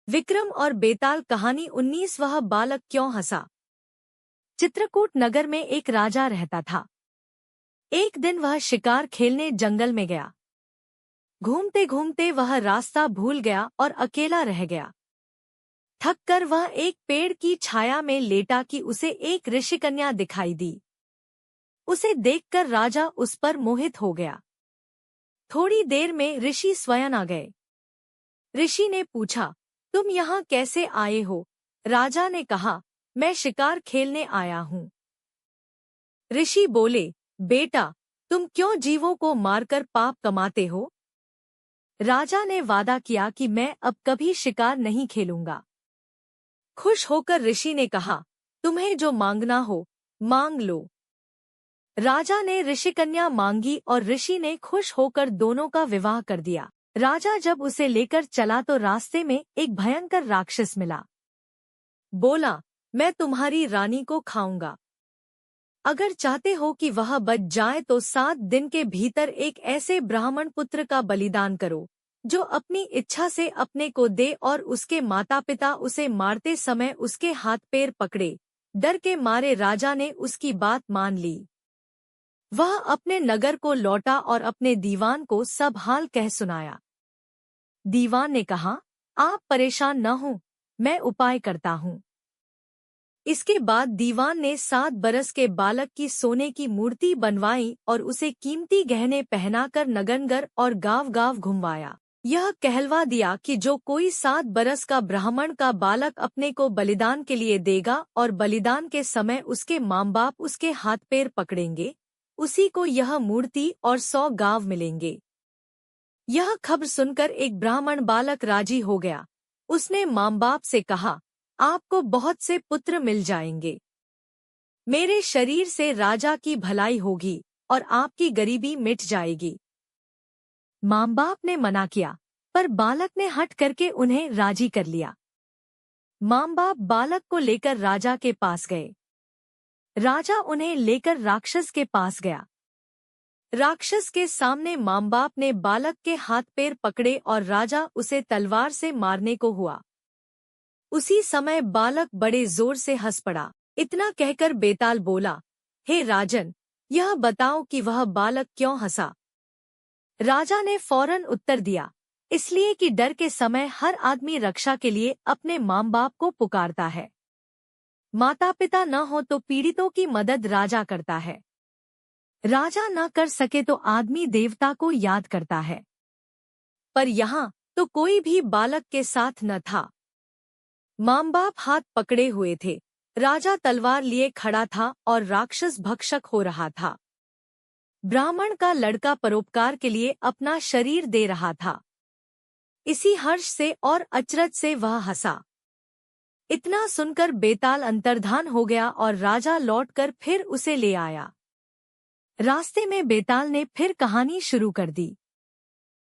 विक्रम और बेताल कहानी 19। वह बालक क्यों हंसा। चित्रकूट नगर में एक राजा रहता था। एक दिन वह शिकार खेलने जंगल में गया। घूमते घूमते वह रास्ता भूल गया और अकेला रह गया। थक कर वह एक पेड़ की छाया में लेटा कि उसे एक ऋषिकन्या दिखाई दी। उसे देखकर राजा उस पर मोहित हो गया। थोड़ी देर में ऋषि स्वयं आ गए। ऋषि ने पूछा, तुम यहाँ कैसे आए हो? राजा ने कहा, मैं शिकार खेलने आया हूँ। ऋषि बोले, बेटा, तुम क्यों जीवों को मारकर पाप कमाते हो? राजा ने वादा किया कि मैं अब कभी शिकार नहीं खेलूंगा। खुश होकर ऋषि ने कहा, तुम्हें जो मांगना हो मांग लो। राजा ने ऋषिकन्या मांगी और ऋषि ने खुश होकर दोनों का विवाह कर दिया। राजा जब उसे लेकर चला तो रास्ते में एक भयंकर राक्षस मिला। बोला, मैं तुम्हारी रानी को खाऊंगा। अगर चाहते हो कि वह बच जाए तो 7 दिन के भीतर एक ऐसे ब्राह्मण पुत्र का बलिदान करो जो अपनी इच्छा से अपने को दे और उसके माता पिता उसे मारते समय उसके हाथ पैर पकड़े। डर के मारे राजा ने उसकी बात मान ली। वह अपने नगर को लौटा और अपने दीवान को सब हाल कह सुनाया। दीवान ने कहा, आप परेशान न हो, मैं उपाय करता हूँ। इसके बाद दीवान ने 7 बरस के बालक की सोने की मूर्ति बनवाई और उसे कीमती गहने पहनाकर नगरनगर और गांव-गांव घुमवाया। यह कहलवा दिया कि जो कोई 7 बरस का ब्राह्मण का बालक अपने को बलिदान के लिए देगा और बलिदान के समय उसके माँ बाप उसके हाथ पैर पकड़ेंगे, उसी को यह मूर्ति और 100 गांव मिलेंगे। यह खबर सुनकर एक ब्राह्मण बालक राजी हो गया। उसने माँ बाप से कहा, आपको बहुत से पुत्र मिल जाएंगे। मेरे शरीर से राजा की भलाई होगी और आपकी गरीबी मिट जाएगी। माँ बाप ने मना किया, पर बालक ने हट करके उन्हें राजी कर लिया। माँ बाप बालक को लेकर राजा के पास गए। राजा उन्हें लेकर राक्षस के पास गया। राक्षस के सामने माँ बाप ने बालक के हाथ पैर पकड़े और राजा उसे तलवार से मारने को हुआ। उसी समय बालक बड़े जोर से हंस पड़ा। इतना कहकर बेताल बोला, हे राजन, यह बताओ कि वह बालक क्यों हंसा। राजा ने फौरन उत्तर दिया, इसलिए कि डर के समय हर आदमी रक्षा के लिए अपने माँ बाप को पुकारता है। माता पिता न हो तो पीड़ितों की मदद राजा करता है। राजा न कर सके तो आदमी देवता को याद करता है। पर यहाँ तो कोई भी बालक के साथ न था। माँ बाप हाथ पकड़े हुए थे। राजा तलवार लिए खड़ा था और राक्षस भक्षक हो रहा था। ब्राह्मण का लड़का परोपकार के लिए अपना शरीर दे रहा था। इसी हर्ष से और अचरज से वह हंसा। इतना सुनकर बेताल अंतर्धान हो गया और राजा लौटकर फिर उसे ले आया। रास्ते में बेताल ने फिर कहानी शुरू कर दी।